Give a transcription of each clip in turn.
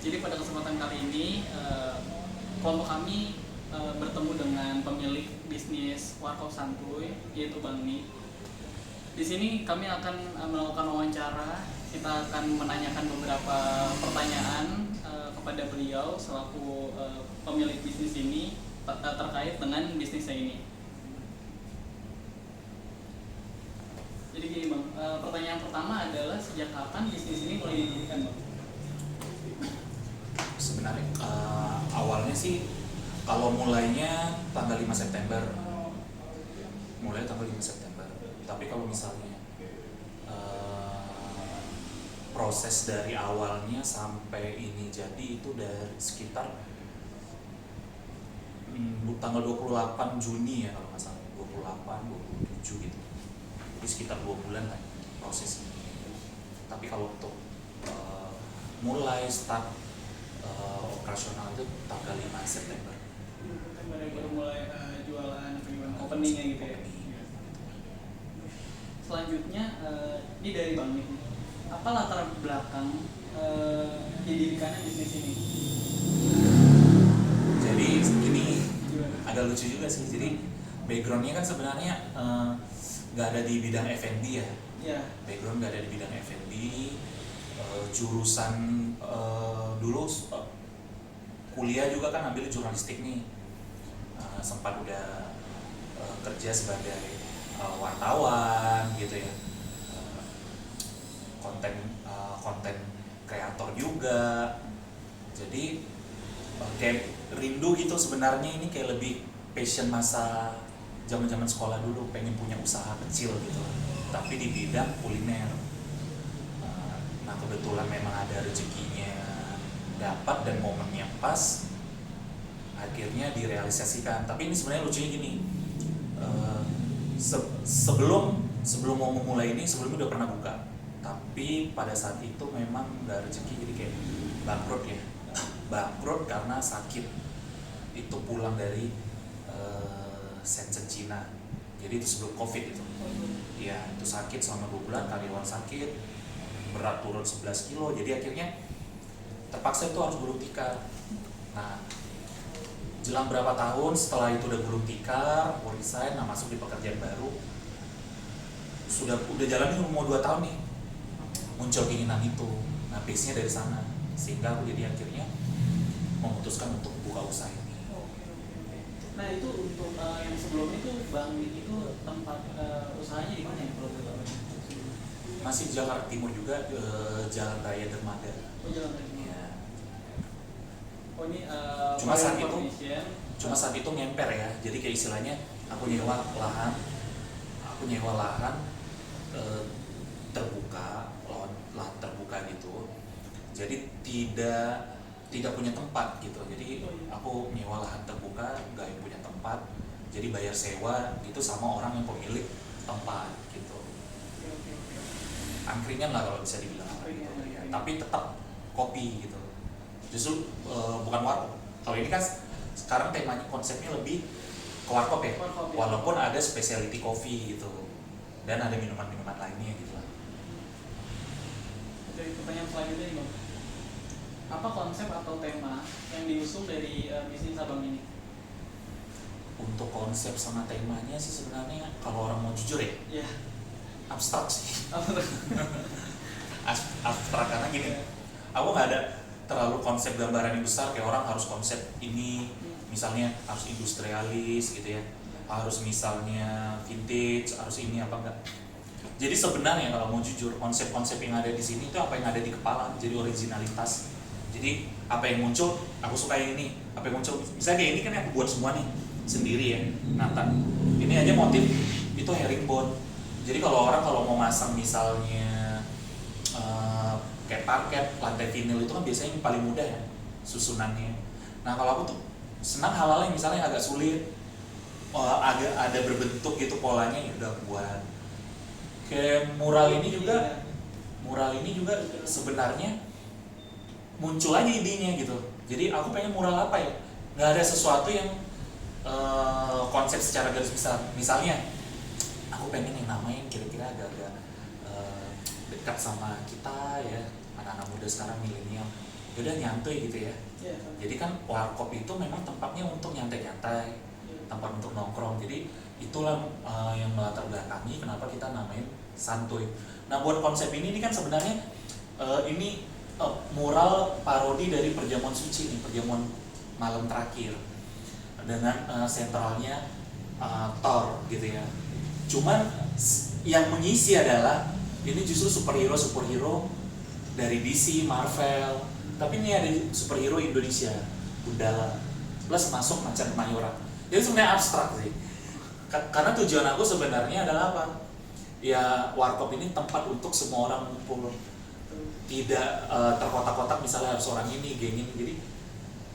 Jadi pada kesempatan kali ini kelompok kami bertemu dengan pemilik bisnis Warkop Santuy, yaitu Bang Mi. Di sini kami akan melakukan wawancara. Kita akan menanyakan beberapa pertanyaan kepada beliau selaku pemilik bisnis ini terkait dengan bisnisnya ini. Jadi gini Bang, pertanyaan pertama adalah sejak kapan bisnis ini mulai didirikan Bang? Sebenarnya awalnya sih kalau mulainya tanggal 5 September. Mulai tanggal 5 September. Tapi kalau misalnya proses dari awalnya sampai ini jadi itu dari sekitar tanggal 28 Juni ya kalau nggak salah, 28, 27 gitu. Jadi sekitar 2 bulan lah prosesnya. Tapi kalau untuk mulai start operasional itu tanggal 5 September. Baru mulai jualan openingnya gitu ya. Selanjutnya ini dari Bang Nik. Apa latar belakang didirikannya bisnis ini? Jadi gini, agak lucu juga sih. Jadi backgroundnya kan sebenarnya nggak ada di bidang F&B ya. Ya. Background nggak ada di bidang F&B. Jurusan dulu kuliah juga kan ambil jurnalistik nih. Sempat udah kerja sebagai wartawan gitu ya, konten kreator juga. Jadi kayak rindu gitu sebenarnya, ini kayak lebih passion masa zaman sekolah dulu, pengen punya usaha kecil gitu, tapi di bidang kuliner. Nah kebetulan memang ada rezekinya dapat dan momennya pas, akhirnya direalisasikan. Tapi ini sebenarnya lucunya gini, sebelum mau memulai ini sebelumnya udah pernah buka, tapi pada saat itu memang nggak rezeki, jadi kayak bangkrut ya. Bangkrut karena sakit, itu pulang dari Shenzhen Cina, jadi itu sebelum COVID itu ya. Itu sakit selama 2 bulan, karyawan sakit, berat turun 11 kilo, jadi akhirnya terpaksa itu harus gulung tikar. Nah jelang berapa tahun setelah itu udah gulung tikar, mau resign, nah masuk di pekerjaan baru, udah jalan ini mau 2 tahun nih, muncul keinginan itu. Nah base-nya dari sana, sehingga aku jadi akhirnya memutuskan untuk buka usaha ini. Nah itu untuk yang sebelumnya itu Bang Nik itu tempat usahanya di mana ya kalau boleh tahu? Masih di Jakarta Timur juga, Jalan Raya Dermaga. Oh Jalan Raya. Ya. Oh ini Cuma saat itu ngemper ya, jadi kayak istilahnya aku nyewa lahan terbuka, lahan terbuka gitu. Jadi tidak punya tempat gitu. Jadi aku nyewa lahan terbuka, nggak yang punya tempat. Jadi bayar sewa gitu sama orang yang pemilik tempat gitu. Angkringan lah kalau bisa dibilang gitu ya. Tapi tetap kopi gitu. Justru bukan warkop. Kalau ini kan sekarang temanya, konsepnya lebih ke warkop ya. Walaupun ada specialty coffee gitu, dan ada minuman-minuman lainnya gitu lah. Dari pertanyaan selanjutnya nih Bang, apa konsep atau tema yang diusung dari bisnis Abang ini? Untuk konsep sama temanya sih sebenarnya kalau orang mau jujur ya, Ya. abstrak sih. Abstrak karena gini, aku nggak ada terlalu konsep gambaran yang besar kayak orang harus konsep ini, misalnya harus industrialis gitu ya, harus misalnya vintage, harus ini apa enggak. Jadi sebenarnya kalau mau jujur, konsep-konsep yang ada di sini itu apa yang ada di kepala, jadi originalitas. Jadi apa yang muncul, aku suka yang ini. Apa yang muncul, misalnya kayak ini kan yang aku buat semua nih sendiri ya, Nathan. Ini aja motif itu herringbone. Jadi kalau orang mau masang misalnya kayak parket, lantai vinil itu kan biasanya yang paling mudah ya susunannya. Nah kalau aku tuh senang hal-hal yang misalnya agak sulit, agak ada berbentuk gitu polanya, ya udah buat. Kayak mural ini juga sebenarnya muncul aja idenya gitu. Jadi aku pengen mural apa ya, nggak ada sesuatu yang konsep secara garis besar. Misalnya aku pengen yang namanya kira-kira agak-agak dekat sama kita ya, anak-anak muda sekarang milenial. udah nyantuy gitu ya. Iya. Jadi kan warkop itu memang tempatnya untuk nyantai-nyantai, tempat untuk nongkrong. Jadi itulah yang melatar belakangi kenapa kita namain santuy. Nah buat konsep ini kan sebenarnya ini mural parodi dari perjamuan suci nih, perjamuan malam terakhir dengan sentralnya Thor gitu ya. Cuman yang mengisi adalah ini justru superhero dari DC, Marvel, tapi ini ada superhero Indonesia, Gundala, plus masuk Macan Kemayoran. Jadi sebenarnya abstrak sih. Karena tujuan aku sebenarnya adalah apa? Ya warkop ini tempat untuk semua orang ngumpul. Tidak terkotak-kotak misalnya harus orang ini, geng ini. Jadi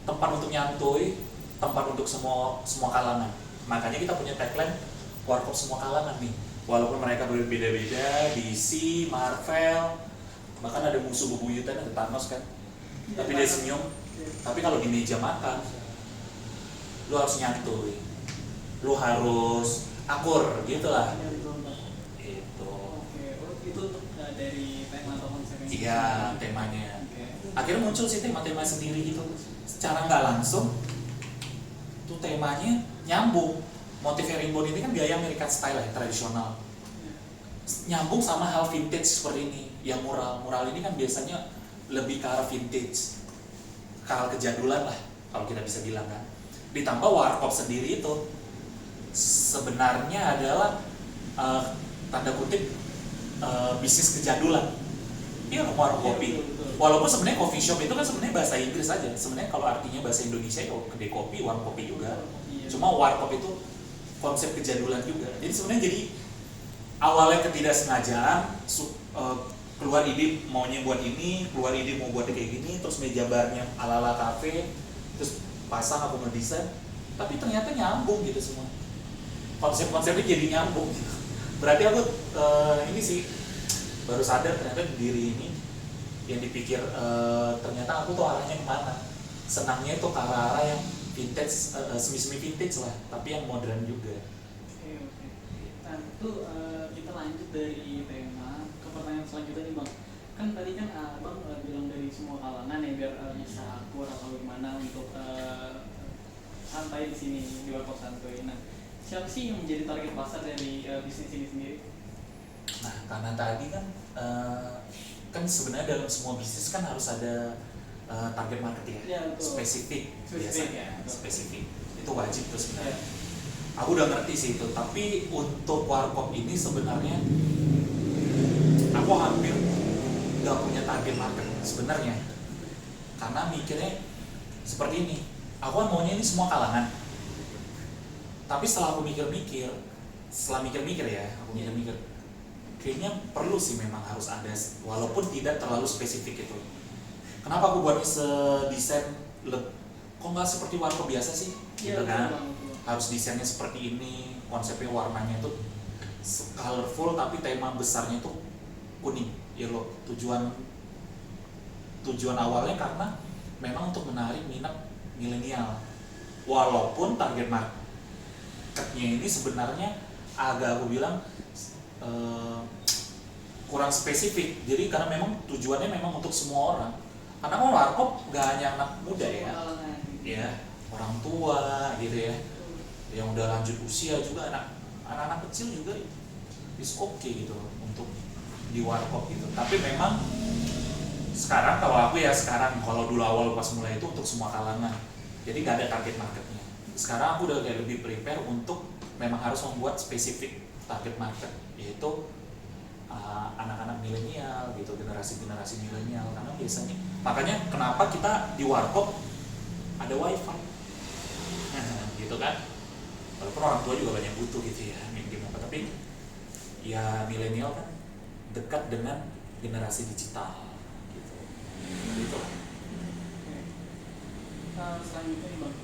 tempat untuk nyantuy, tempat untuk semua kalangan. Makanya kita punya tagline warkop semua kalangan nih. Walaupun mereka berbeda-beda, DC, Marvel, bahkan ada musuh bebuyutan, ada Thanos kan. Tapi dia senyum. Tapi kalau di meja makan, lu harus nyantuy, lu harus akur gitu lah. Itu. Oke, itu untuk dari tema atau konsepnya? Iya, temanya. Akhirnya muncul sih tema-tema sendiri gitu. Secara nggak langsung, tuh temanya nyambung. Motif herringbone ini kan gaya American style ya, tradisional. Nyambung sama hal vintage seperti ini. Yang mural ini kan biasanya lebih ke arah vintage, ke arah kejadulan lah kalau kita bisa bilang kan. Ditambah warkop sendiri itu sebenarnya adalah tanda kutip bisnis kejadulan. Iya, warung kopi. Walaupun sebenarnya coffee shop itu kan sebenarnya bahasa Inggris aja. Sebenarnya kalau artinya bahasa Indonesia ya kedai kopi, warung kopi juga. Cuma warkop itu konsep kejadulan juga. Jadi sebenarnya jadi awalnya ketidaksengajaan, keluar ide maunya buat ini, keluar ide mau buat kayak gini, terus meja barnya ala-ala cafe, terus pasang aku ngedesain, tapi ternyata nyambung gitu semua. Konsep-konsepnya jadi nyambung. Berarti aku ini sih baru sadar ternyata diri ini yang dipikir ternyata aku tuh arahnya kemana. Senangnya itu ke arah yang vintage, semi-semi vintage lah, tapi yang modern juga. Oke. Nah itu kita lanjut dari tema ke pertanyaan selanjutnya nih Bang. Kan tadi kan Bang bilang dari semua kalangan ya biar bisa akur atau gimana untuk santai di sini di warkop santuy. Nah siapa sih yang menjadi target pasar dari bisnis ini sendiri? Nah karena tadi kan kan sebenarnya dalam semua bisnis kan harus ada target market ya, spesifik biasanya, spesifik itu wajib tuh sebenarnya. Aku udah ngerti sih itu, tapi untuk warkop ini sebenarnya aku hampir nggak punya target market sebenarnya, karena mikirnya seperti ini, aku kan maunya ini semua kalangan. Tapi setelah aku mikir-mikir ya, kayaknya perlu sih memang harus ada, walaupun tidak terlalu spesifik itu. Kenapa aku buat desain kok nggak seperti warkop biasa sih? Gitu kan? Harus desainnya seperti ini, konsepnya warnanya itu colorful tapi tema besarnya itu kuning. Ya loh, tujuan awalnya karena memang untuk menarik minat milenial. Walaupun target marketnya ini sebenarnya agak aku bilang kurang spesifik. Jadi karena memang tujuannya memang untuk semua orang. Karena kan warkop gak hanya anak muda ya, orang tua gitu ya, yang udah lanjut usia juga, anak-anak kecil juga is okay gitu untuk di warkop gitu. Tapi memang sekarang kalau aku ya kalau dulu awal pas mulai itu untuk semua kalangan, jadi gak ada target marketnya. Sekarang aku udah kayak lebih prepare untuk memang harus membuat spesifik target market, yaitu anak-anak milenial gitu, generasi milenial. Karena biasanya makanya kenapa kita di warkop ada wifi gitu kan, walaupun orang tua juga banyak butuh gitu ya game apa, tapi ya milenial kan dekat dengan generasi digital gitu. Selanjutnya nih Bang,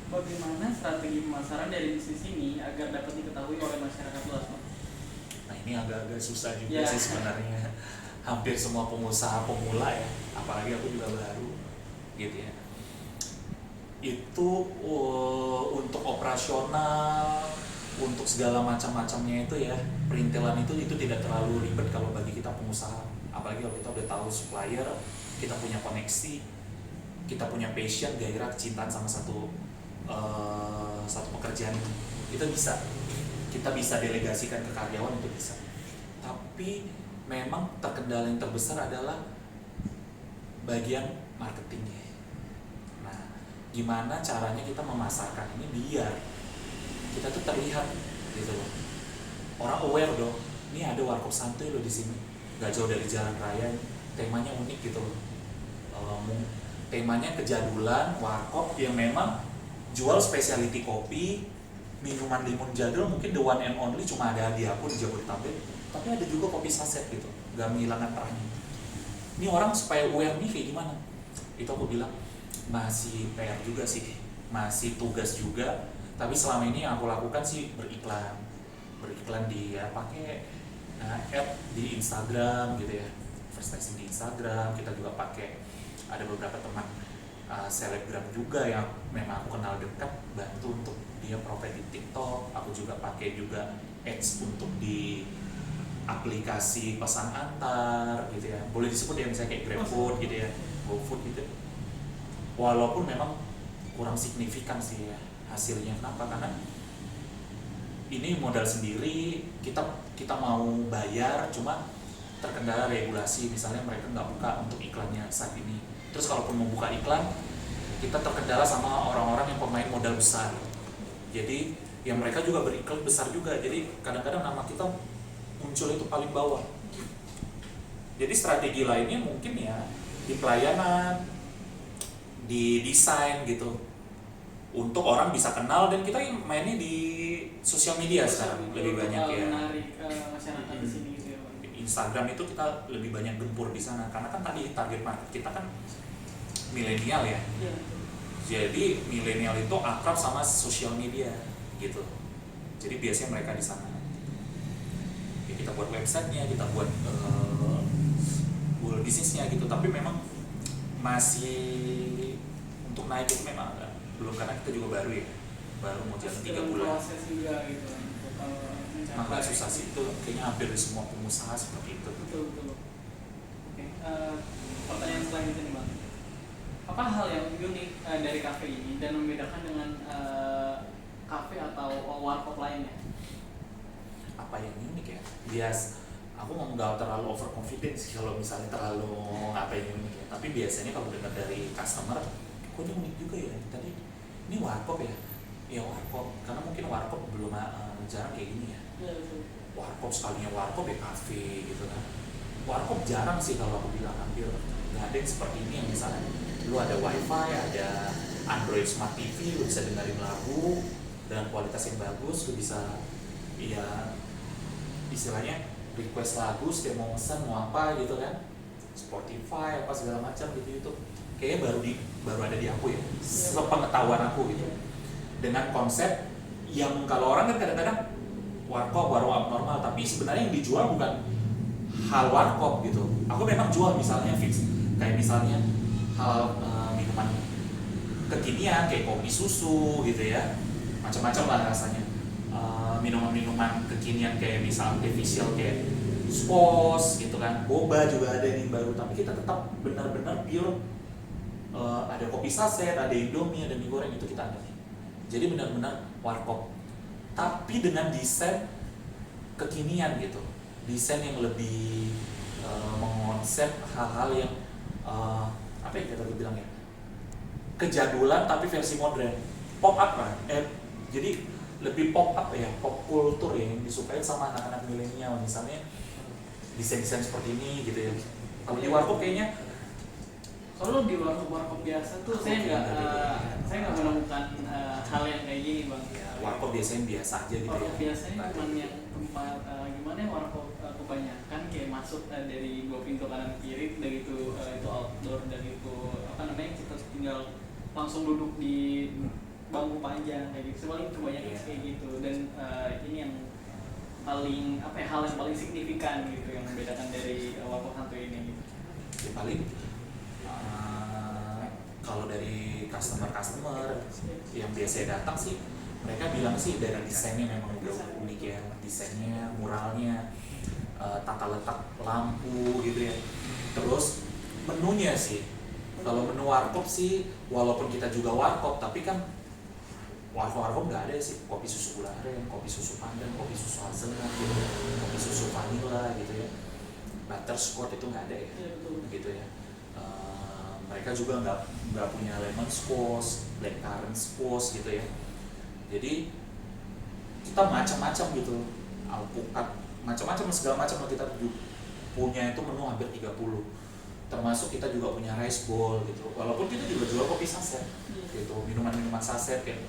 bagaimana strategi pemasaran dari bisnis ini agar dapat diketahui oleh masyarakat luas Bang? Nah ini agak-agak susah juga sih sebenarnya. Hampir semua pengusaha pemula ya, apalagi aku juga baru gitu ya, itu untuk operasional, untuk segala macam-macamnya itu ya, perintilan itu tidak terlalu ribet kalau bagi kita pengusaha. Apalagi kalau kita udah tahu supplier, kita punya koneksi, kita punya passion, gairah, kecintaan sama satu pekerjaan itu bisa kita bisa delegasikan ke karyawan, itu bisa. Tapi memang terkendala yang terbesar adalah bagian marketingnya. Nah, gimana caranya kita memasarkan ini biar kita tuh terlihat gitu loh, orang aware dong, ini ada warkop santuy loh di sini, nggak jauh dari jalan raya, temanya unik gitu loh. Temanya kejadulan, warkop yang memang jual specialty kopi, minuman limun jadul, mungkin the one and only cuma ada di aku di Jabodetabek, tapi ada juga kopi saset gitu, nggak menghilangkan perahnya. Ini orang supaya aware nih kayak gimana? Itu aku bilang masih PR juga sih, masih tugas juga. Tapi selama ini yang aku lakukan sih beriklan di ya, pakai ad di Instagram gitu ya, advertising di Instagram. Kita juga pakai, ada beberapa teman selebgram juga yang memang aku kenal dekat, bantu untuk dia profit di TikTok. Aku juga pakai juga ads untuk di aplikasi pesan antar gitu ya, boleh disebut ya, misalnya kayak GrabFood gitu ya, GoFood gitu. Walaupun memang kurang signifikan sih ya hasilnya. Kenapa? Karena ini modal sendiri, kita mau bayar, cuma terkendala regulasi. Misalnya mereka nggak buka untuk iklannya saat ini. Terus kalaupun mau buka iklan, kita terkendala sama orang-orang yang pemain modal besar. Jadi yang mereka juga beriklan besar juga. Jadi kadang-kadang nama kita muncul itu paling bawah. Jadi strategi lainnya mungkin ya di pelayanan, di desain gitu, untuk orang bisa kenal, dan kita mainnya di sosial media sekarang lebih banyak ya. Menarik masyarakat di sini gitu ya, Bang. Instagram itu kita lebih banyak gempur di sana, karena kan tadi target market kita kan milenial ya. Iya. Jadi milenial itu akrab sama sosial media gitu. Jadi biasanya mereka di sana. Ya, kita buat websitenya, kita buat Google bisnisnya gitu. Tapi memang masih untuk naik itu memang belum, karena kita juga baru ya, baru mau jalan 3 bulan. Proses juga gitu. Maka susah sih, itu kayaknya hampir di semua pengusaha seperti itu. Betul. Oke, pertanyaan selanjutnya nih, Bang. Apa hal yang unik dari kafe ini dan membedakan dengan kafe atau warkop lainnya? Apa yang unik ya? Aku nggak terlalu overconfident sih kalau misalnya terlalu apa yang unik ya. Tapi biasanya kalau dengar dari customer, kok ini unik juga ya. Tadi ini warkop ya? Ya warkop, karena mungkin warkop belum jarang kayak gini ya. Iya, betul. Warkop sekalinya warkop ya kafe gitu kan. Warkop jarang sih kalau aku bilang, hampir nggak ada yang seperti ini yang misalnya lu ada wifi, ada Android Smart TV, lu bisa dengerin lagu dengan kualitas yang bagus, lu bisa ya istilahnya request lagu setiap mau pesan mau apa gitu kan, Spotify apa segala macam gitu. Itu kayaknya baru ada di aku ya, sepengetahuan aku gitu, dengan konsep yang kalau orang kan kadang-kadang warkop abnormal, tapi sebenarnya yang dijual bukan hal warkop gitu. Aku memang jual misalnya fix kayak misalnya hal minuman kekinian kayak kopi susu gitu ya, macam-macam lah rasanya. Minuman-minuman kekinian kayak misal artificial kayak spos gitu kan, boba juga ada yang baru, tapi kita tetap benar-benar pure. Ada kopi saset, ada indomie, ada mie goreng, itu kita ada. Jadi benar-benar warkop, tapi dengan desain kekinian gitu, desain yang lebih mengonsep hal-hal yang apa yang kita bilang ya, kejadulan tapi versi modern, pop up lah. Jadi lebih pop up ya, pop kultur ya, yang disukai sama anak-anak milenial. Misalnya desain-desain seperti ini gitu ya. Kalau di warkop kayaknya, kalau di warkop biasa tuh saya nggak menemukan hal yang kayak gini, Bang. warkop biasanya biasa aja gitu Warkop ya. biasanya cuma yang tempat gimana ya, warkop kebanyakan kayak masuk dari 2 pintu kanan kiri, dari itu outdoor, dan itu apa namanya, kita tinggal langsung duduk di bangku panjang kayak gitu. Paling kebanyakan kayak gitu, dan ini yang paling apa ya, hal yang paling signifikan gitu yang membedakan dari warkop santuy ini gitu. Ya, paling kalau dari customer yang biasanya datang sih, mereka bilang sih dari desainnya memang udah unik ya, desainnya, muralnya, tata letak lampu gitu ya. Terus menunya sih, Kalau menu warkop sih, walaupun kita juga warkop, tapi kan warkop nggak ada sih. Kopi susu gula aren, kopi susu pandan, kopi susu hazelnut gitu, kopi susu vanilla gitu ya. Butterscotch itu nggak ada ya, Iya, betul. gitu ya. Mereka juga nggak punya lemon squash, blackcurrant squash gitu ya. Jadi kita macam-macam gitu, alpukat, macam-macam segala macam yang kita punya itu menu hampir 30. Termasuk kita juga punya rice bowl gitu. Walaupun kita juga jual kopi saset gitu, minuman-minuman saset kayak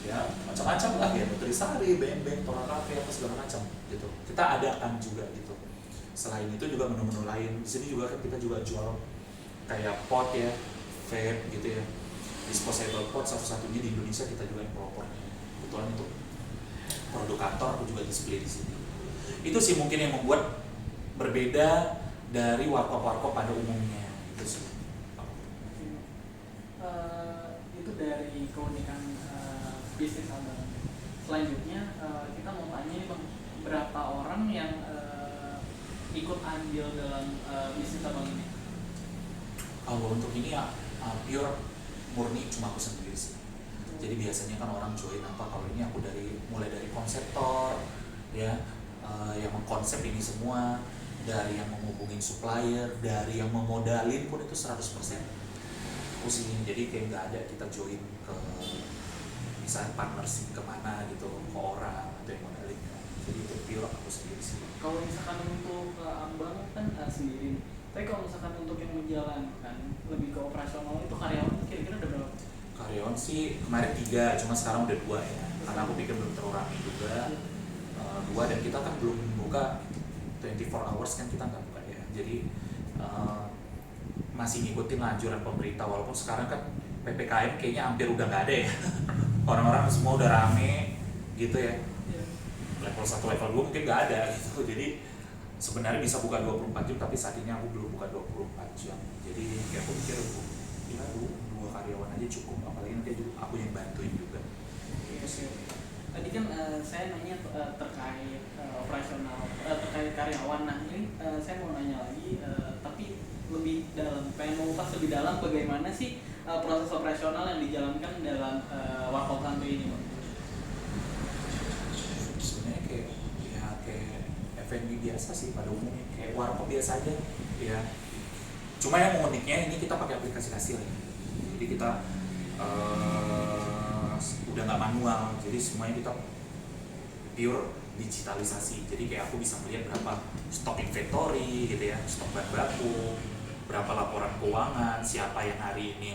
ya macam-macam lah ya, nutrisari, beng-beng, tora cafe apa segala macam gitu. Kita adakan juga gitu. Selain itu juga menu-menu lain. Di sini juga kan kita juga jual kayak pot ya, vape gitu ya. Disposable pot satu-satunya di Indonesia kita juga yang propernya. Kebetulan itu produk kantor aku juga display di sini. Itu sih mungkin yang membuat berbeda dari warkop-warkop pada umumnya itu sih. Itu dari keunikan bisnis abang. Selanjutnya kita mau tanya nih bang, berapa orang yang ikut andil dalam bisnis abang ini? Kalau untuk ini ya pure murni cuma aku sendiri sih. Jadi biasanya kan orang join apa, kalau ini aku mulai dari konseptor ya, yang mengkonsep ini semua, dari yang menghubungin supplier, dari yang memodalin pun itu 100% aku sih. Jadi kayak nggak ada kita join ke misalnya partnership kemana gitu ke orang atau yang modalin. Jadi itu pure aku sendiri sih. Kalau misalkan untuk abang kan sendiri, tapi kalau misalkan untuk yang menjalankan lebih ke operasional itu karyawan kira-kira ada berapa? Karyawan sih kemarin 3, cuma sekarang udah 2 ya, karena aku pikir belum terlalu ramai juga. 2 dan kita kan belum buka 24 hours kan, kita nggak buka ya. Jadi masih ngikutin anjuran pemerintah, walaupun sekarang kan PPKM kayaknya hampir udah nggak ada ya. Orang-orang semua udah rame gitu ya. Level 1, level 2 mungkin nggak ada gitu. Jadi sebenarnya bisa buka 24 jam, tapi saat ini aku belum buka 24 jam. Jadi kayak aku pikir ya 2 karyawan aja cukup, apalagi nanti aku yang bantuin juga. Oke. Tadi kan saya nanya terkait operasional, terkait karyawan. Nah ini saya mau nanya lagi, tapi lebih dalam, pengen mengupas lebih dalam bagaimana sih proses operasional yang dijalankan dalam warkop santuy ini, Bang? Sebenarnya kayak F&B biasa sih pada umumnya, kayak warkop biasa aja ya. Cuma yang uniknya ini kita pakai aplikasi hasil ya. Jadi kita udah nggak manual, jadi semuanya kita pure digitalisasi. Jadi kayak aku bisa melihat berapa stok inventory gitu ya, stok bahan baku, berapa laporan keuangan, siapa yang hari ini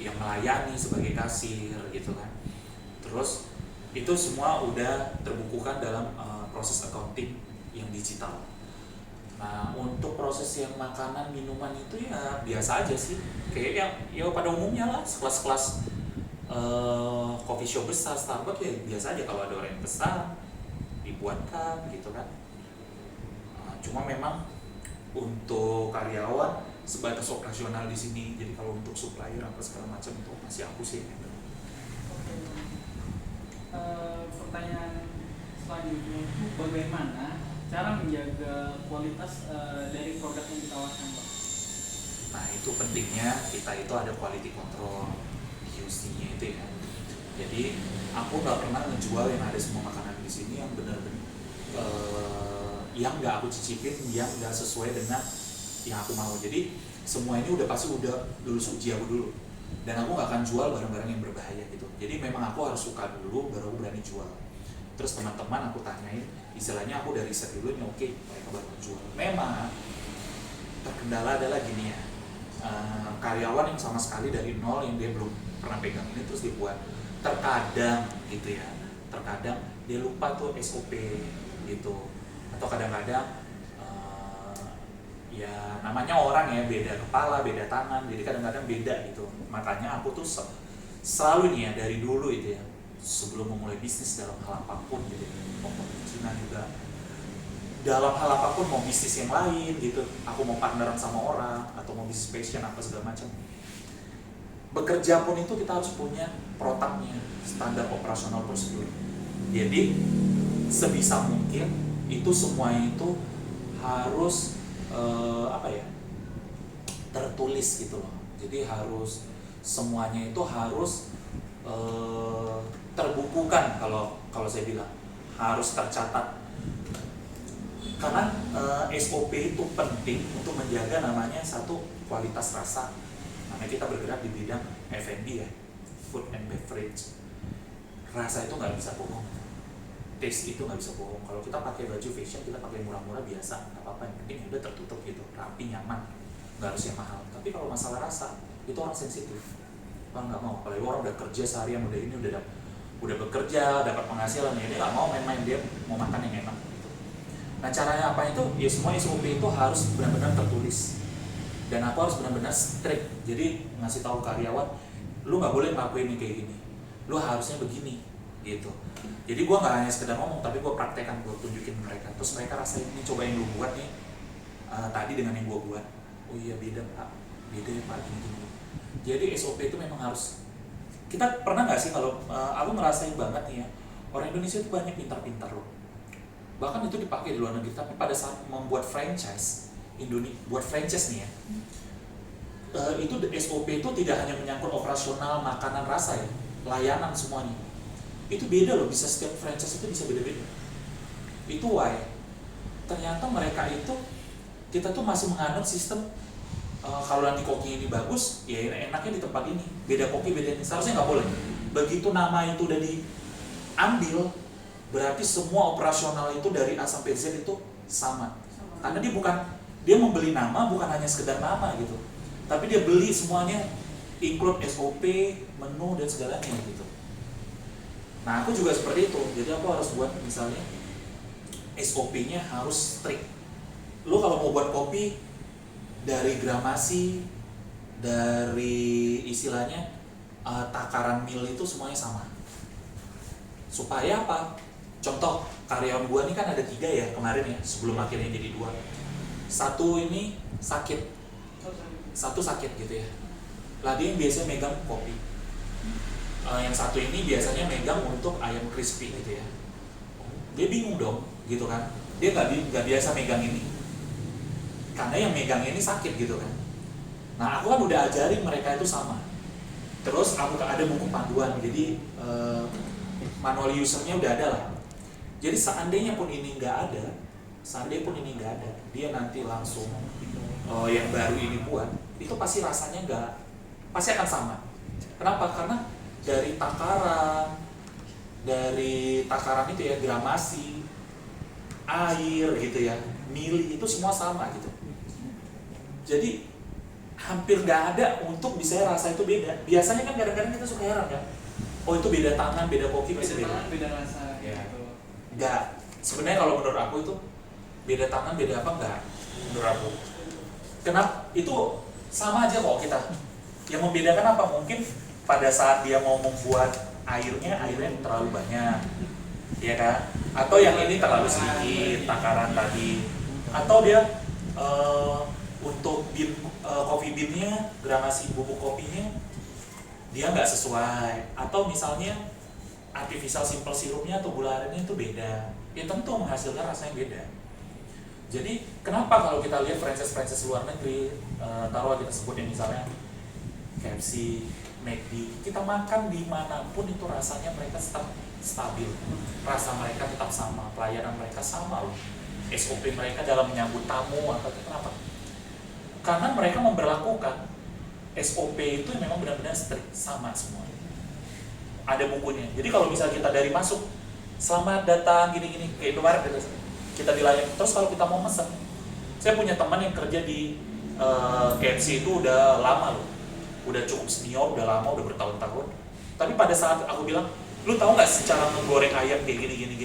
yang melayani sebagai kasir gitu kan. Terus itu semua udah terbukukan dalam proses accounting yang digital. Nah untuk proses yang makanan minuman itu ya biasa aja sih, kayak ya pada umumnya lah, sekelas-kelas coffee shop besar, Starbucks ya biasa aja, kalau ada orang yang pesan dibuatkan gitu kan. Cuma memang untuk karyawan sebatas operasional di sini. Jadi kalau untuk supplier apa segala macam itu masih aku sih. Pertanyaan selanjutnya itu bagaimana cara menjaga kualitas dari produk yang ditawarkan, Pak? Nah itu pentingnya kita itu ada quality control, QC-nya itu ya. Jadi aku nggak pernah ngejual yang ada semua makanan di sini yang benar-benar yang nggak aku cicipin, yang nggak sesuai dengan yang aku mau. Jadi semua ini udah pasti udah lulus uji aku dulu. Dan aku nggak akan jual barang-barang yang berbahaya gitu. Jadi memang aku harus suka dulu baru aku berani jual. Terus teman-teman aku tanyain, istilahnya aku dari riset dulu nih, oke, mereka baru jual. Memang terkendala adalah gini ya, karyawan yang sama sekali dari nol yang dia belum pernah pegang ini terus dibuat. Terkadang gitu ya, terkadang dia lupa tuh SOP gitu. Atau kadang-kadang ya namanya orang ya, beda kepala, beda tangan, jadi kadang-kadang beda gitu. Makanya aku tuh selalu nih ya dari dulu itu ya, sebelum memulai bisnis dalam hal apapun gitu, mau Cina juga dalam hal apapun, mau bisnis yang lain gitu, aku mau partneran sama orang atau mau bisnis passion apa segala macam, bekerja pun itu kita harus punya protapnya, standar operasional prosedur. Jadi sebisa mungkin itu semua itu harus tertulis gitu loh. Jadi harus semuanya itu harus terbukukan, kalau saya bilang harus tercatat, karena SOP itu penting untuk menjaga namanya satu kualitas rasa. Namanya kita bergerak di bidang F&B ya, food and beverage. Rasa itu nggak bisa bohong, taste itu nggak bisa bohong. Kalau kita pakai baju fashion, kita pakai murah-murah biasa, nggak apa-apa, yang penting udah tertutup gitu, rapi, nyaman, nggak harus yang mahal. Tapi kalau masalah rasa itu orang sensitif, orang nggak mau. Apalagi orang udah kerja seharian, udah bekerja, dapat penghasilan, ya dia nggak mau main-main, dia mau makan yang enak gitu. Nah caranya apa itu? Ya semua SOP itu harus benar-benar tertulis, dan aku harus benar-benar strict. Jadi ngasih tahu karyawan, lu nggak boleh ngelakuin ini kayak gini, lu harusnya begini gitu. Jadi gue nggak hanya sekedar ngomong, tapi gue praktekkan, gue tunjukin mereka, terus mereka rasain, ini coba yang lu buat nih tadi dengan yang gue buat, oh iya beda pak, beda ya pak, gini. Jadi SOP itu memang harus. Kita pernah nggak sih, kalau aku ngerasain banget nih ya, orang Indonesia itu banyak pintar-pintar loh, bahkan itu dipakai di luar negeri, tapi pada saat membuat franchise buat franchise nih ya, itu SOP itu tidak hanya menyangkut operasional, makanan, rasa ya, layanan semuanya itu beda loh, bisa setiap franchise itu bisa beda-beda. Itu why ternyata mereka itu, kita tuh masih menganut sistem kalau nanti koki ini bagus, ya enaknya di tempat ini, beda koki beda ini, seharusnya nggak boleh. Begitu nama itu udah diambil, berarti semua operasional itu dari A sampai Z itu sama. Karena dia membeli nama bukan hanya sekedar nama gitu, tapi dia beli semuanya, include SOP, menu dan segalanya gitu. Nah aku juga seperti itu, jadi aku harus buat misalnya SOP-nya harus strict. Lu kalau mau buat kopi, dari gramasi, dari istilahnya takaran mil itu semuanya sama. Supaya apa? Contoh, karyawan gua nih kan ada 3 ya kemarin ya, sebelum akhirnya jadi 2. Satu ini sakit, satu sakit gitu ya. Lah dia yang biasanya megang kopi. Yang satu ini biasanya megang untuk ayam crispy gitu ya. Dia bingung dong gitu kan. Dia nggak biasa megang ini, karena yang megang ini sakit gitu kan. Nah aku kan udah ajarin mereka itu sama. Terus aku ada buku panduan, jadi manual usernya udah ada lah. Jadi seandainya pun ini nggak ada, dia nanti langsung yang baru ini buat, itu pasti rasanya pasti akan sama. Kenapa? Karena dari takaran itu ya, gramasi, air gitu ya, mili itu semua sama gitu. Jadi hampir nggak ada untuk bisa rasa itu beda. Biasanya kan kadang-kadang kita suka heran kan, oh itu beda tangan, beda kopi, beda beda. tangan, beda rasa Ya. gitu. Nggak. Sebenarnya kalau menurut aku itu beda tangan, beda apa nggak? Menurut aku. Kenapa? Itu sama aja kok kita. Yang membedakan apa? Mungkin pada saat dia mau membuat airnya terlalu banyak, ya kan? Atau yang ini terlalu sedikit takaran tadi. Atau dia untuk coffee bean-nya, gramasi bubuk kopinya dia nggak sesuai, atau misalnya artificial simple sirupnya atau gula arennya itu beda, ya tentu menghasilkan rasanya beda. Jadi kenapa kalau kita lihat franchise luar negeri, taruh kita sebut yang misalnya KFC, McD, kita makan dimanapun itu rasanya mereka tetap stabil, rasa mereka tetap sama, pelayanan mereka sama loh, SOP mereka dalam menyambut tamu atau kenapa? Karena mereka memberlakukan SOP itu memang benar-benar strict, sama semua. Ada bukunya. Jadi kalau misalnya kita dari masuk, selamat datang gini-gini, kayak Indomaret gitu, kita dilayani. Terus kalau kita mau mesen, saya punya teman yang kerja di KFC itu udah lama loh, udah cukup senior, udah lama, udah bertahun-tahun. Tapi pada saat aku bilang, lu tahu nggak secara menggoreng ayam kayak gini,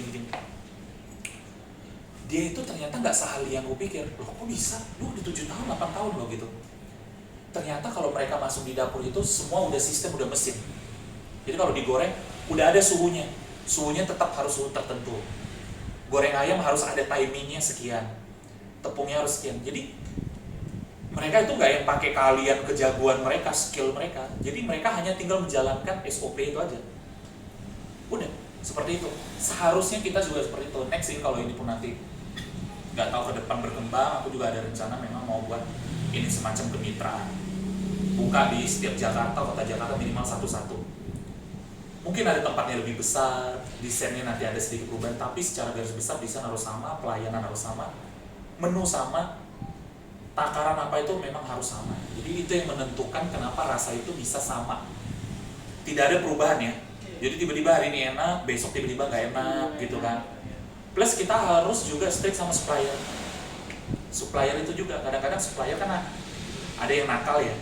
dia itu ternyata nggak seahli yang gue pikir. Loh kok bisa? Lu udah 7 tahun, 8 tahun loh gitu. Ternyata kalau mereka masuk di dapur itu semua udah sistem, udah mesin. Jadi kalau digoreng udah ada suhunya tetap harus suhu tertentu. Goreng ayam harus ada timingnya sekian, tepungnya harus sekian. Jadi mereka itu nggak yang pakai keahlian, kejagoan mereka, skill mereka. Jadi mereka hanya tinggal menjalankan SOP itu aja. Udah seperti itu. Seharusnya kita juga seperti itu. Next ini kalau ini pun nanti nggak tahu ke depan berkembang, aku juga ada rencana memang mau buat ini semacam kemitraan. Buka di setiap kota Jakarta minimal satu-satu. Mungkin ada tempatnya lebih besar, desainnya nanti ada sedikit perubahan, tapi secara garis besar desain harus sama, pelayanan harus sama, menu sama, takaran apa itu memang harus sama. Jadi itu yang menentukan kenapa rasa itu bisa sama. Tidak ada perubahan ya. Jadi tiba-tiba hari ini enak, besok tiba-tiba nggak enak gitu kan. Plus kita harus juga strict sama supplier. Supplier itu juga kadang-kadang supplier kan ada yang nakal ya.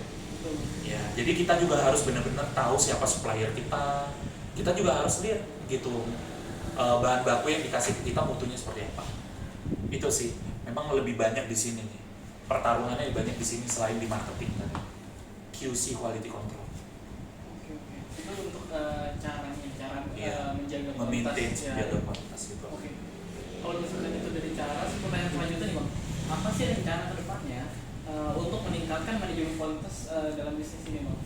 Ya, jadi kita juga harus benar-benar tahu siapa supplier kita. Kita juga harus lihat gitu bahan baku yang dikasih ke kita mutunya seperti apa. Itu sih, memang lebih banyak di sini nih. Pertarungannya lebih banyak di sini selain di marketing tadi. QC quality control. Oke. Itu untuk cara menjaga memaintain kualitas. menjaga kualitas gitu. Oke. Kalau misalkan itu dari cara, pertanyaan selanjutnya nih Bang, apa sih rencana kedepannya untuk meningkatkan manajemen kualitas dalam bisnis ini Bang?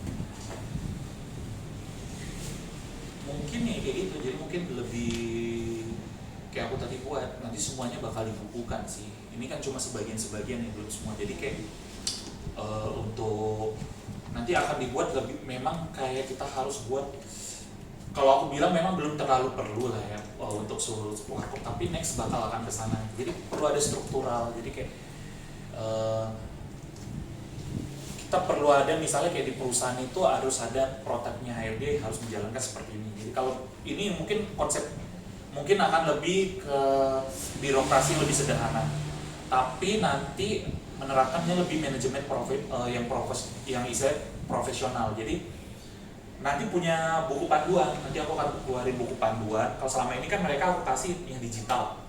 Mungkin ya kayak gitu, jadi mungkin lebih kayak aku tadi buat, nanti semuanya bakal dibukukan sih. Ini kan cuma sebagian-sebagian yang belum semua, jadi kayak untuk nanti akan dibuat lebih, memang kayak kita harus buat, kalau aku bilang memang belum terlalu perlu lah ya untuk seluruh warkop, tapi next bakal akan kesana. Jadi perlu ada struktural, jadi kayak kita perlu ada misalnya kayak di perusahaan itu harus ada protapnya HRD harus menjalankan seperti ini. Jadi kalau ini mungkin konsep mungkin akan lebih ke birokrasi lebih sederhana, tapi nanti menerapkannya lebih manajemen yang istilah profesional. Jadi nanti punya buku panduan, nanti aku akan keluarin buku panduan. Kalau selama ini kan mereka aku kasih yang digital,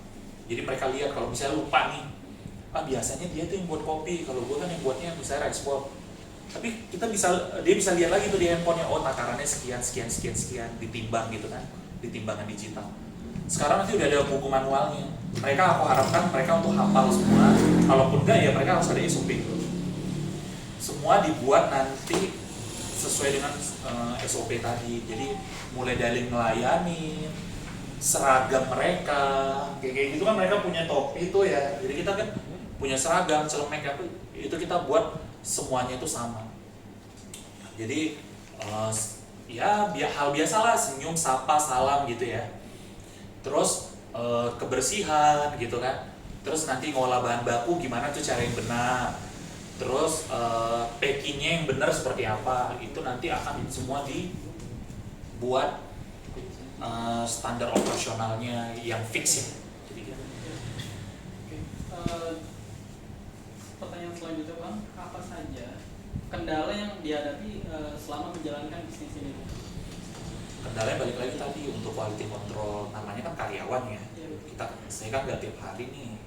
jadi mereka lihat kalau misalnya lupa nih, biasanya dia tuh yang buat kopi, kalau gue kan yang buatnya misalnya rice bowl. Tapi dia bisa lihat lagi tuh di handphonenya, oh takarannya sekian, ditimbang gitu kan, di timbangan digital. Sekarang nanti udah ada buku manualnya. Aku harapkan mereka untuk hafal semua, kalaupun enggak ya mereka harus ada SOP gitu. Semua dibuat nanti sesuai dengan SOP tadi. Jadi mulai dari melayani, seragam mereka, kayak gitu kan mereka punya topi itu ya. Jadi kita kan punya seragam, celemek apa itu kita buat semuanya itu sama. Jadi ya hal biasalah, senyum, sapa, salam gitu ya. Terus kebersihan gitu kan. Terus nanti ngolah bahan baku gimana tuh cara yang benar. Terus packingnya yang benar seperti apa, itu nanti akan semua dibuat standar operasionalnya yang fix ya. Jadi gitu. Pertanyaan selanjutnya Bang, apa saja kendala yang dihadapi selama menjalankan bisnis ini? Kendalanya balik lagi tadi untuk quality control, namanya kan karyawan ya. Saya kan nggak tiap hari nih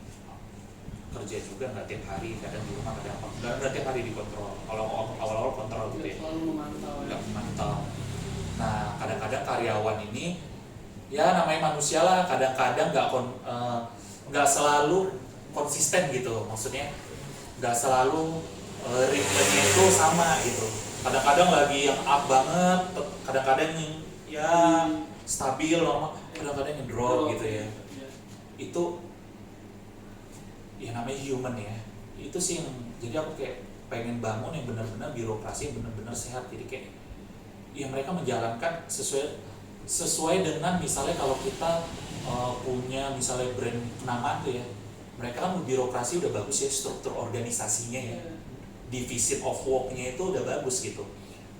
kerja juga, nggak tiap hari, kadang di rumah kadang apa, nggak tiap hari dikontrol. Kalau awal-awal kontrol gitu ya, nggak memantau. Nah kadang-kadang karyawan ini ya namanya manusia lah, kadang-kadang nggak selalu konsisten gitu, maksudnya nggak selalu ritmenya itu sama gitu. Kadang-kadang lagi yang up banget, kadang-kadang yang ya stabil normal, kadang-kadang yang drop gitu ya. Itu ya namanya human ya. Itu sih yang jadi aku kayak pengen bangun yang benar-benar birokrasi yang benar-benar sehat. Jadi kayak ya mereka menjalankan sesuai dengan misalnya kalau kita punya misalnya brand nama tuh ya, mereka kan birokrasi udah bagus ya, struktur organisasinya ya, division of work-nya itu udah bagus gitu.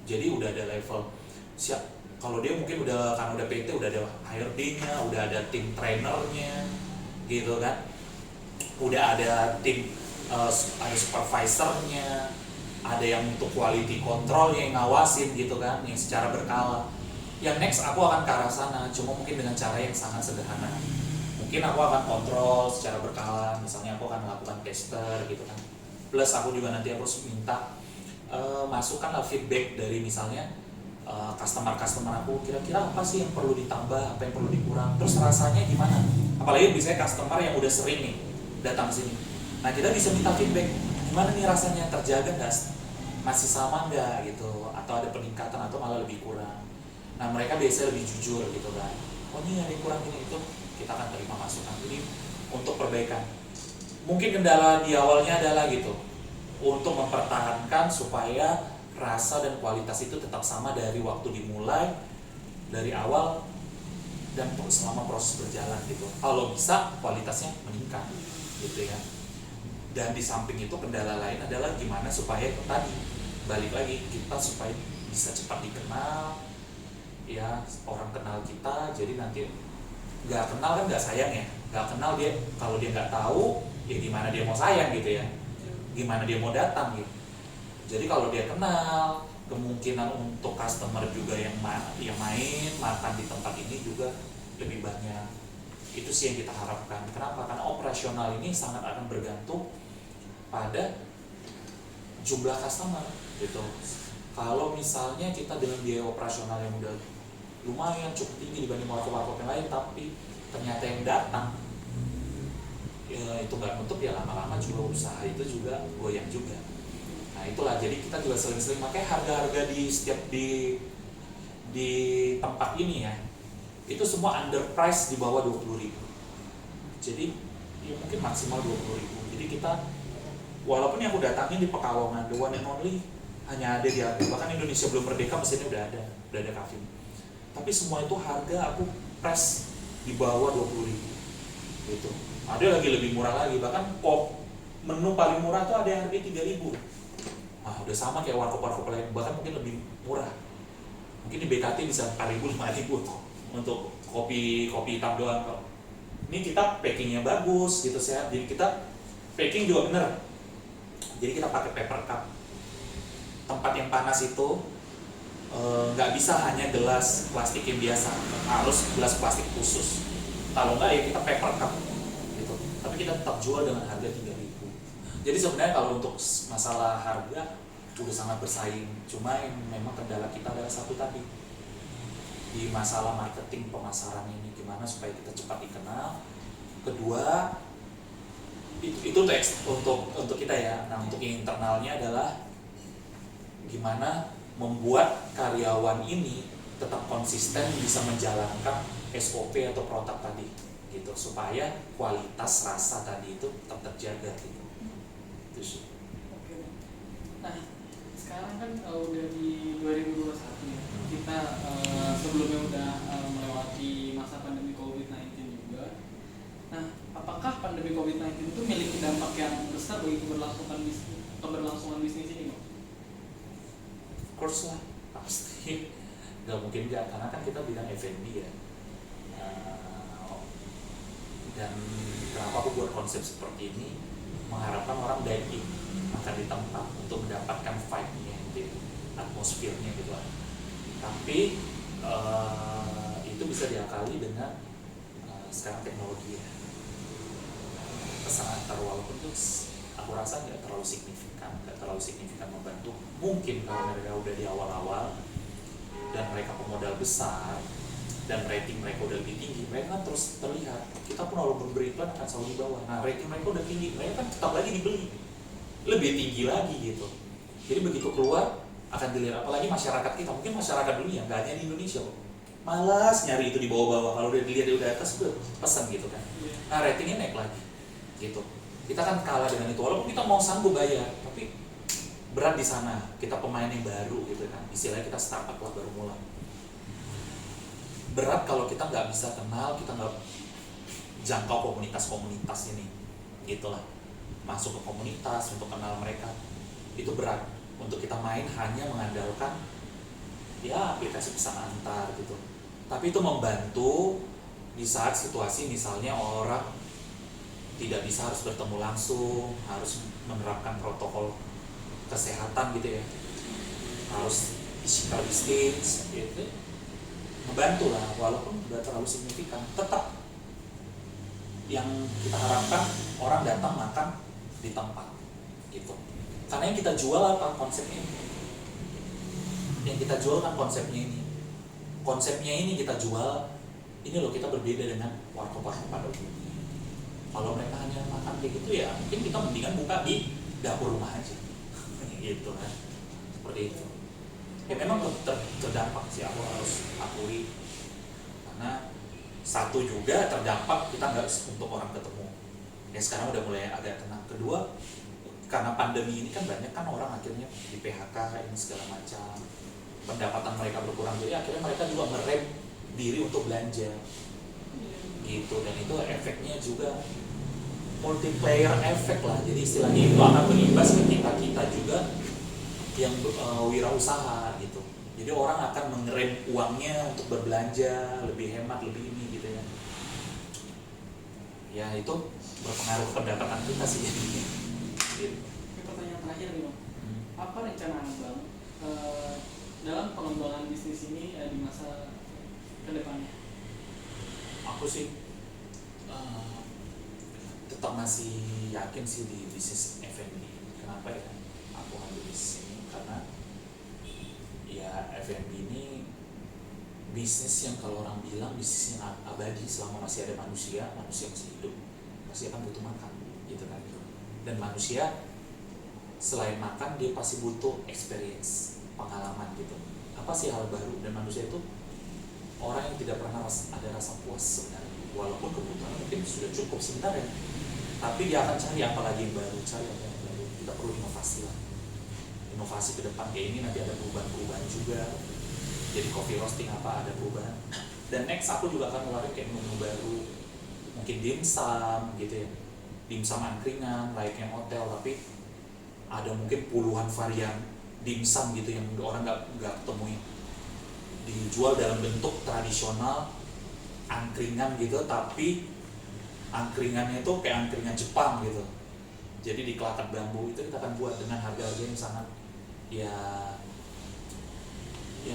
Jadi udah ada level siap. Kalau dia mungkin udah PT, udah ada HRD-nya, udah ada tim trainernya gitu kan, udah ada tim ada supervisornya, ada yang untuk quality control yang ngawasin gitu kan, yang secara berkala. Yang next aku akan ke arah sana, cuma mungkin dengan cara yang sangat sederhana. Mungkin aku akan kontrol secara berkala, misalnya aku akan melakukan tester gitu kan. Plus aku juga nanti harus minta masukkanlah feedback dari misalnya customer aku, kira-kira apa sih yang perlu ditambah, apa yang perlu dikurang, terus rasanya gimana. Apalagi misalnya customer yang udah sering nih datang sini, nah kita bisa minta feedback, gimana nih rasanya, terjaga nggak, masih sama nggak gitu, atau ada peningkatan atau malah lebih kurang. Nah mereka biasanya lebih jujur gitu kan, oh ini ada yang kurang ini itu, kita akan terima masukan. Jadi untuk perbaikan, mungkin kendala di awalnya adalah gitu, untuk mempertahankan supaya rasa dan kualitas itu tetap sama dari waktu dimulai, dari awal dan selama proses berjalan gitu. Kalau bisa kualitasnya meningkat gitu ya. Dan di samping itu kendala lain adalah gimana supaya tadi balik lagi kita supaya bisa cepat dikenal, ya orang kenal kita, jadi nanti nggak kenal kan nggak sayang ya, nggak kenal dia kalau dia nggak tahu ya gimana dia mau sayang gitu ya, gimana dia mau datang gitu. Jadi kalau dia kenal, kemungkinan untuk customer juga yang main makan di tempat ini juga lebih banyak. Itu sih yang kita harapkan. Kenapa? Karena operasional ini sangat akan bergantung pada jumlah customer gitu. Kalau misalnya kita dengan biaya operasional yang udah lumayan cukup tinggi dibanding warkop-warkop yang lain, tapi ternyata yang datang ya itu nggak nutup, ya lama-lama juga usaha itu juga goyang juga. Nah itulah, jadi kita juga sering-sering makanya harga-harga di setiap di tempat ini ya itu semua underprice di bawah 20.000. Jadi ya mungkin maksimal 20.000. Jadi kita walaupun yang aku datangin di Pekalongan, the one and only hanya ada di aku, bahkan Indonesia belum merdeka mesinnya udah ada kafe. Tapi semua itu harga aku price di bawah 20.000 gitu. Ada lagi lebih murah lagi, bahkan menu paling murah tuh ada yang harga 3.000. Nah, udah sama kayak warkop-warkop lain, bahkan mungkin lebih murah. Mungkin di BKT bisa 4.000, 5.000 untuk kopi hitam doang kok. Ini kita packingnya bagus gitu, sehat. Jadi kita packing juga bener. Jadi kita pakai paper cup. Tempat yang panas itu nggak bisa hanya gelas plastik yang biasa, harus gelas plastik khusus. Kalau nggak ya kita paper cup gitu. Tapi kita tetap jual dengan harga 3.000. Jadi sebenarnya kalau untuk masalah harga udah sangat bersaing. Cuma yang memang kendala kita adalah satu tadi, di masalah marketing pemasaran ini, gimana supaya kita cepat dikenal. Kedua itu untuk kita ya. Nah untuk yang internalnya adalah gimana membuat karyawan ini tetap konsisten bisa menjalankan SOP atau protap tadi gitu, supaya kualitas rasa tadi itu tetap terjaga gitu. Itu sih. Oke. Nah, sekarang kan udah di 2021 ya. Kita sebelumnya udah melewati masa pandemi COVID-19 juga. Nah, apakah pandemi COVID-19 itu memiliki dampak yang besar bagi keberlangsungan bisnis ini, Bang? Of course lah, pasti. Gak mungkin gak, karena kan kita bidang F&B ya. Dan kenapa aku buat konsep seperti ini, mengharapkan orang dine in, makan di tempat untuk mendapatkan vibe-nya, atmosfernya gitu lah. Tapi itu bisa diakali dengan sekarang teknologi ya. Pesan antar walaupun itu aku rasa nggak terlalu signifikan membantu. Mungkin kalau mereka udah di awal-awal dan mereka pemodal besar dan rating mereka udah lebih tinggi, mereka kan terus terlihat. Kita pun walaupun beriklan akan selalu di bawah. Nah rating mereka udah tinggi, mereka kan tetap lagi dibeli, lebih tinggi lagi gitu. Jadi begitu keluar akan dilihat, apalagi masyarakat kita, mungkin masyarakat dunia, nggak hanya di Indonesia kok, malas nyari itu di bawah-bawah. Kalau udah dilihat di atas udah pesan gitu kan. Nah ratingnya naik lagi gitu. Kita kan kalah dengan itu, walaupun kita mau sanggup bayar, tapi berat di sana. Kita pemain yang baru gitu kan, istilahnya kita startup lah, baru mulai. Berat kalau kita nggak bisa kenal, kita nggak jangkau komunitas-komunitas ini gitulah, masuk ke komunitas untuk kenal mereka, itu berat. Untuk kita main hanya mengandalkan ya aplikasi pesan antar gitu. Tapi itu membantu di saat situasi misalnya orang tidak bisa harus bertemu langsung, harus menerapkan protokol kesehatan gitu ya, harus physical distance gitu, membantu lah, walaupun tidak terlalu signifikan. Tetap yang kita harapkan orang datang makan di tempat gitu. Karena yang kita jual apa konsepnya ini? Yang kita jual kan konsepnya ini. Konsepnya ini kita jual. Ini loh, kita berbeda dengan warkop-warkop pada umumnya. Kalau mereka hanya makan kayak gitu ya, mungkin kita mendingan buka di dapur rumah aja. Gitu kan. Seperti itu. Ya memang terdampak sih, aku harus akui. Karena satu juga terdampak kita nggak untuk orang ketemu. Ya sekarang udah mulai agak tenang. Kedua, karena pandemi ini kan banyak kan orang akhirnya di PHK ini segala macam, pendapatan mereka berkurang, jadi akhirnya mereka juga merem diri untuk belanja gitu, dan itu efeknya juga multiplayer efek lah, jadi istilahnya itu akan berimbas ke kita juga yang wirausaha gitu, jadi orang akan mengerem uangnya untuk berbelanja lebih hemat, lebih ini gitu ya itu berpengaruh ke pendapatan kita sih jadinya gitu. Pertanyaan terakhir nih Bang, apa rencana Abang dalam pengembangan bisnis ini di masa kedepannya? Aku sih tetap masih yakin sih di bisnis F&B. Kenapa ya aku ambil bisnis ini? Karena ya F&B ini bisnis yang kalau orang bilang bisnis yang abadi, selama masih ada manusia masih hidup pasti akan butuh makan gitu kan. Dan manusia selain makan dia pasti butuh experience, pengalaman gitu. Apa sih hal baru? Dan manusia itu orang yang tidak pernah ada rasa puas sebenarnya, walaupun kebutuhan mungkin sudah cukup sebenarnya, tapi dia akan cari apa lagi yang baru, cari apa yang baru. Kita perlu inovasi lah, inovasi ke depan kayak ini nanti ada perubahan juga. Jadi coffee roasting apa ada perubahan. Dan next aku juga akan ngeluarin kayak menu baru, mungkin dimsum gitu ya, dimsum angkringan layaknya hotel, tapi ada mungkin puluhan varian dimsum gitu yang orang nggak ketemuin, dijual dalam bentuk tradisional angkringan gitu, tapi angkringannya itu kayak angkringan Jepang gitu, jadi di kelatak bambu. Itu kita akan buat dengan harga-harga yang sangat ya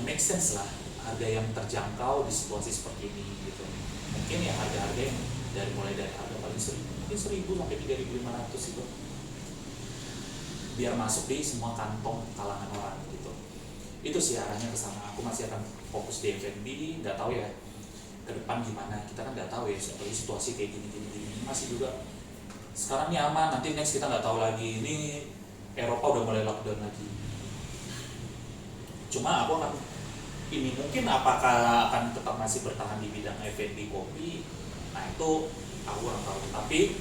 make sense lah, harga yang terjangkau di situasi seperti ini gitu. Mungkin ya harga-harga yang mulai dari harga paling 1.000 sampai 3.500 itu, biar masuk di semua kantong kalangan orang gitu. Itu sih arahnya ke sana. Aku masih akan fokus di F&B, nggak tahu ya ke depan gimana, kita kan nggak tahu ya, seperti situasi kayak gini masih juga sekarang ini aman, nanti next kita nggak tahu lagi, ini Eropa udah mulai lockdown lagi. Cuma aku akan ini mungkin apakah akan tetap masih bertahan di bidang F&B kopi, nah itu aku kurang tahu, tapi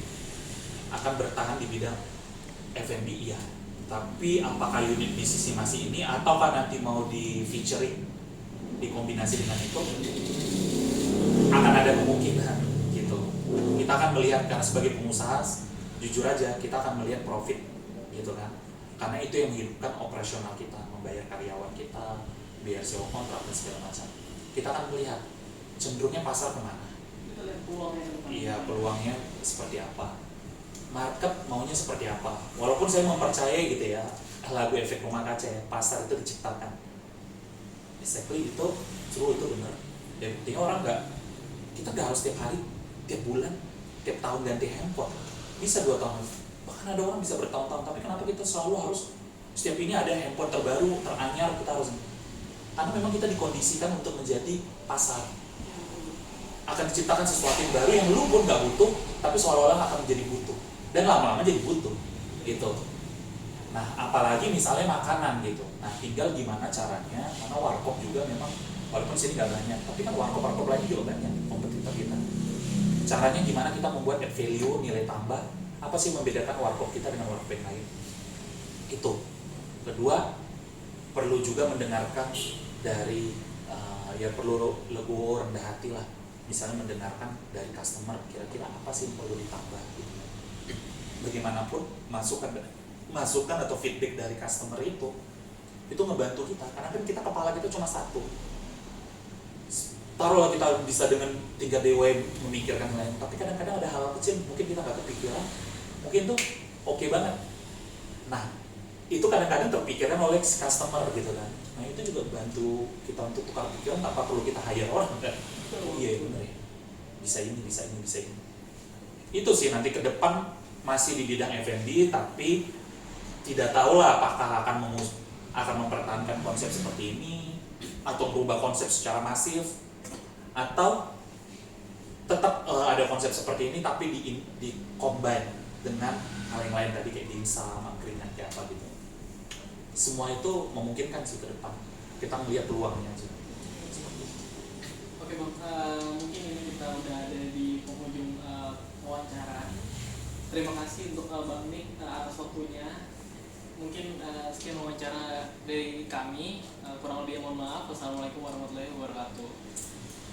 akan bertahan di bidang F&B iya. Tapi apakah unit bisnisnya masih ini ataukah nanti mau di featuring, dikombinasi dengan itu, akan ada kemungkinan gitu. Kita akan melihat, karena sebagai pengusaha jujur aja kita akan melihat profit gitu kan, karena itu yang menghidupkan operasional kita, membayar karyawan kita, biaya sewa kontrak dan segala macam. Kita akan melihat cenderungnya pasar kemana, Kita lihat peluangnya ke depan. iya peluangnya seperti apa, market maunya seperti apa. Walaupun saya mempercayai gitu ya, lagu efek rumah kaca ya, pasar itu diciptakan, exactly itu true, itu benar. Dan buktinya orang kita nggak harus tiap hari, tiap bulan, tiap tahun ganti handphone, bisa 2 tahun, bahkan ada orang bisa bertahun-tahun. Tapi kenapa kita selalu harus setiap ini ada handphone terbaru, teranyar, kita harus, karena memang kita dikondisikan untuk menjadi pasar. Akan diciptakan sesuatu yang baru yang lu pun nggak butuh, tapi seolah-olah akan menjadi butuh, dan lama-lama jadi butuh gitu. Nah apalagi misalnya makanan gitu, nah tinggal gimana caranya, karena warkop juga memang walaupun sini nggak banyak, tapi kan warkop lain juga banyak kompetitor kita. Caranya gimana kita membuat add value, nilai tambah, apa sih membedakan warkop kita dengan warkop yang lain. Itu kedua, perlu juga mendengarkan dari ya perlu legowo, rendah hati lah, misalnya mendengarkan dari customer, kira-kira apa sih yang perlu ditambah gitu. Bagaimanapun masukan atau feedback dari customer itu ngebantu kita, karena kan kita kepala kita cuma satu. Taruhlah kita bisa dengan 3 dewa memikirkan lain, tapi kadang-kadang ada hal kecil mungkin kita nggak kepikiran, mungkin tuh oke banget. Nah itu kadang-kadang terpikirkan oleh customer gitu kan. Nah itu juga bantu kita untuk tukar pikiran tanpa perlu kita hire orang kan. Oh iya benar ya, bisa ini. Itu sih nanti ke depan masih di bidang F&B, tapi tidak tahu lah apakah akan mempertahankan konsep seperti ini atau berubah konsep secara masif, atau tetap ada konsep seperti ini tapi di combine dengan hal yang lain tadi kayak dimsum, angkringan kayak apa gitu. Semua itu memungkinkan sih ke depan, kita melihat peluangnya aja. Oke Bang, mungkin ini kita udah ada di penghujung wawancara. terima kasih untuk Bang Nik atas waktunya. Mungkin sekian wawancara dari kami. Kurang lebih mohon maaf. Wassalamualaikum warahmatullahi wabarakatuh.